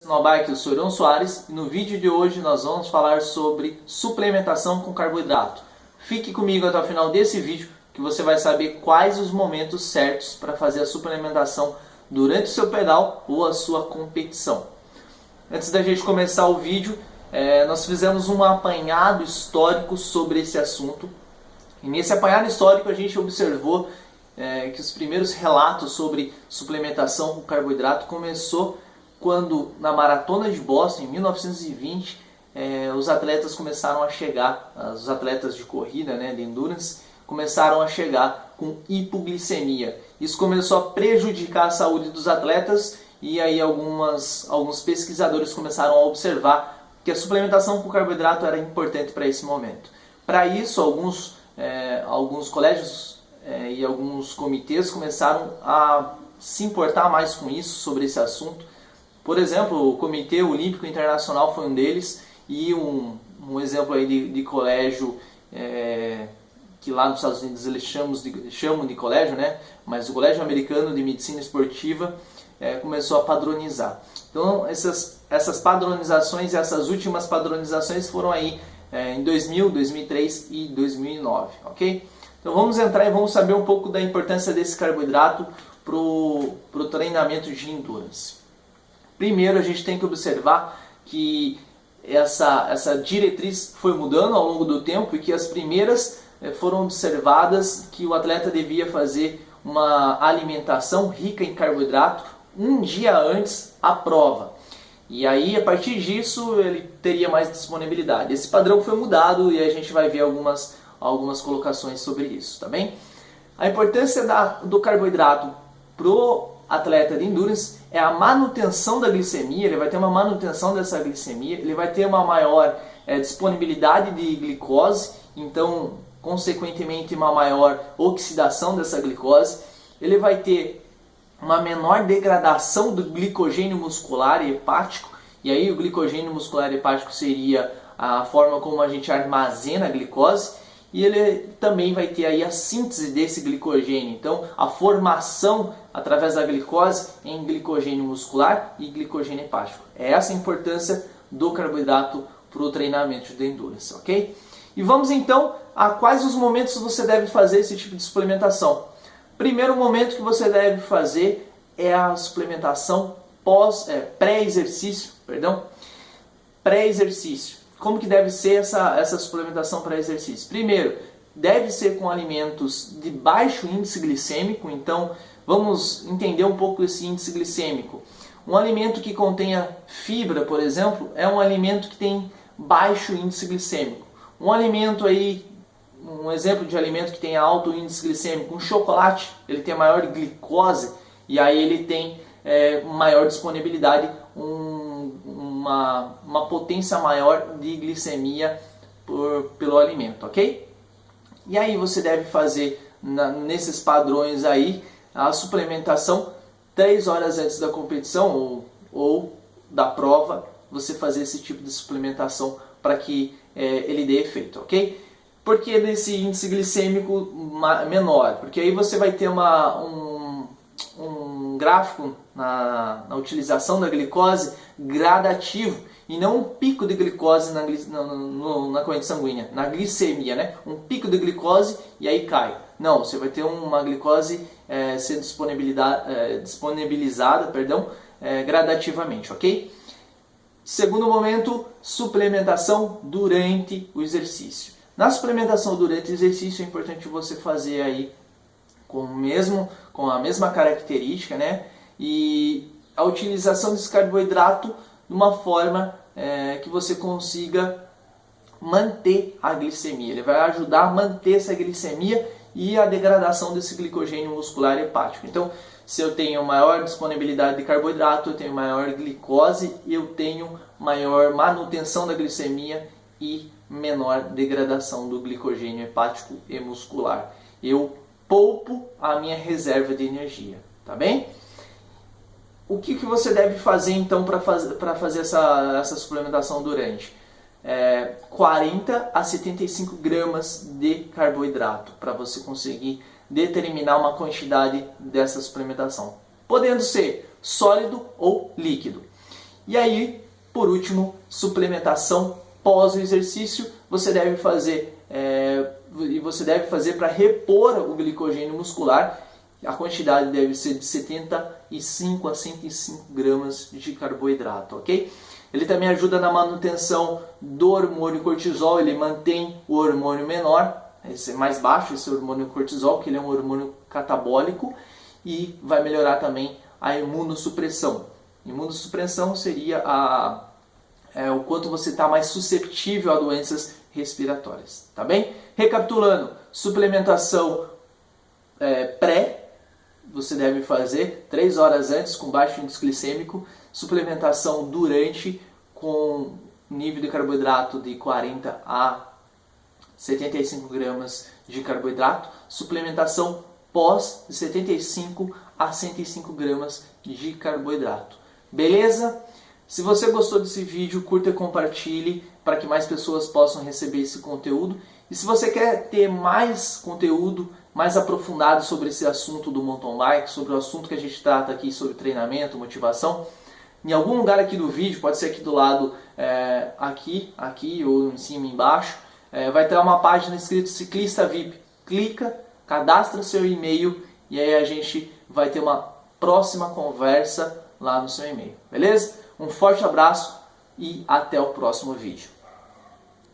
No Bike, eu sou Irão Soares e no vídeo de hoje nós vamos falar sobre suplementação com carboidrato. Fique comigo até o final desse vídeo que você vai saber quais os momentos certos para fazer a suplementação durante o seu pedal ou a sua competição. Antes da gente começar o vídeo, nós fizemos um apanhado histórico sobre esse assunto. E nesse apanhado histórico a gente observou que os primeiros relatos sobre suplementação com carboidrato começou quando na Maratona de Boston, em 1920, os atletas começaram a chegar, os atletas de corrida, de endurance, começaram a chegar com hipoglicemia. Isso começou a prejudicar a saúde dos atletas e aí alguns pesquisadores começaram a observar que a suplementação com carboidrato era importante para esse momento. Para isso, alguns colégios e alguns comitês começaram a se importar mais com isso, sobre esse assunto. Por exemplo, o Comitê Olímpico Internacional foi um deles, e um exemplo aí de colégio que lá nos Estados Unidos eles chamam de colégio, mas o Colégio Americano de Medicina Esportiva começou a padronizar. Então essas padronizações, essas últimas padronizações foram aí em 2000, 2003 e 2009, ok? Então vamos entrar e vamos saber um pouco da importância desse carboidrato para o treinamento de endurance. Primeiro a gente tem que observar que essa diretriz foi mudando ao longo do tempo e que as primeiras foram observadas que o atleta devia fazer uma alimentação rica em carboidrato um dia antes da prova. E aí, a partir disso, ele teria mais disponibilidade. Esse padrão foi mudado e a gente vai ver algumas colocações sobre isso, tá bem? A importância do carboidrato pro atleta de endurance é a manutenção da glicemia. Ele vai ter uma manutenção dessa glicemia, ele vai ter uma maior disponibilidade de glicose, então, consequentemente, uma maior oxidação dessa glicose. Ele vai ter uma menor degradação do glicogênio muscular e hepático, e aí o glicogênio muscular e hepático seria a forma como a gente armazena a glicose, e ele também vai ter aí a síntese desse glicogênio, então a formação através da glicose em glicogênio muscular e glicogênio hepático. É essa a importância do carboidrato para o treinamento de endurance, ok? E vamos então a quais os momentos você deve fazer esse tipo de suplementação. Primeiro momento que você deve fazer é a suplementação pré-exercício, pré-exercício. Como que deve ser essa suplementação pré-exercício? Primeiro, deve ser com alimentos de baixo índice glicêmico. Então, vamos entender um pouco esse índice glicêmico. Um alimento que contenha fibra, por exemplo, é um alimento que tem baixo índice glicêmico. Um exemplo de alimento que tem alto índice glicêmico, um chocolate, ele tem maior glicose e aí ele tem maior disponibilidade, uma potência maior de glicemia pelo alimento, ok? E aí você deve fazer nesses padrões aí a suplementação 3 horas antes da competição ou da prova, você fazer esse tipo de suplementação para que ele dê efeito, ok? Por que desse índice glicêmico menor? Porque aí você vai ter um gráfico na utilização da glicose gradativo e não um pico de glicose na corrente sanguínea, na glicemia, Um pico de glicose e aí cai. Não, você vai ter uma glicose sendo disponibilizada gradativamente, ok? Segundo momento, suplementação durante o exercício. Na suplementação durante o exercício é importante você fazer aí com a mesma característica, E a utilização desse carboidrato de uma forma que você consiga manter a glicemia. Ele vai ajudar a manter essa glicemia e a degradação desse glicogênio muscular e hepático. Então, se eu tenho maior disponibilidade de carboidrato, eu tenho maior glicose, eu tenho maior manutenção da glicemia e menor degradação do glicogênio hepático e muscular. Eu poupo a minha reserva de energia, tá bem? O que você deve fazer então para fazer essa suplementação durante? 40 a 75 gramas de carboidrato para você conseguir determinar uma quantidade dessa suplementação, podendo ser sólido ou líquido. E aí, por último, suplementação pós o exercício, você deve fazer para repor o glicogênio muscular. A quantidade deve ser de 75 a 105 gramas de carboidrato, ok? Ele também ajuda na manutenção do hormônio cortisol, ele mantém o hormônio menor, esse é mais baixo, esse hormônio cortisol, que ele é um hormônio catabólico, e vai melhorar também a imunossupressão. Imunossupressão seria o quanto você está mais susceptível a doenças respiratórias, tá bem? Recapitulando, suplementação pré, você deve fazer 3 horas antes com baixo índice glicêmico, suplementação durante com nível de carboidrato de 40 a 75 gramas de carboidrato, suplementação pós de 75 a 105 gramas de carboidrato. Beleza? Se você gostou desse vídeo, curta e compartilhe para que mais pessoas possam receber esse conteúdo. E se você quer ter mais conteúdo mais aprofundado sobre esse assunto do mountain bike, sobre o assunto que a gente trata aqui sobre treinamento, motivação, em algum lugar aqui do vídeo, pode ser aqui do lado, aqui ou em cima e embaixo, vai ter uma página escrito Ciclista VIP. Clica, cadastra seu e-mail e aí a gente vai ter uma próxima conversa lá no seu e-mail, beleza? Um forte abraço e até o próximo vídeo.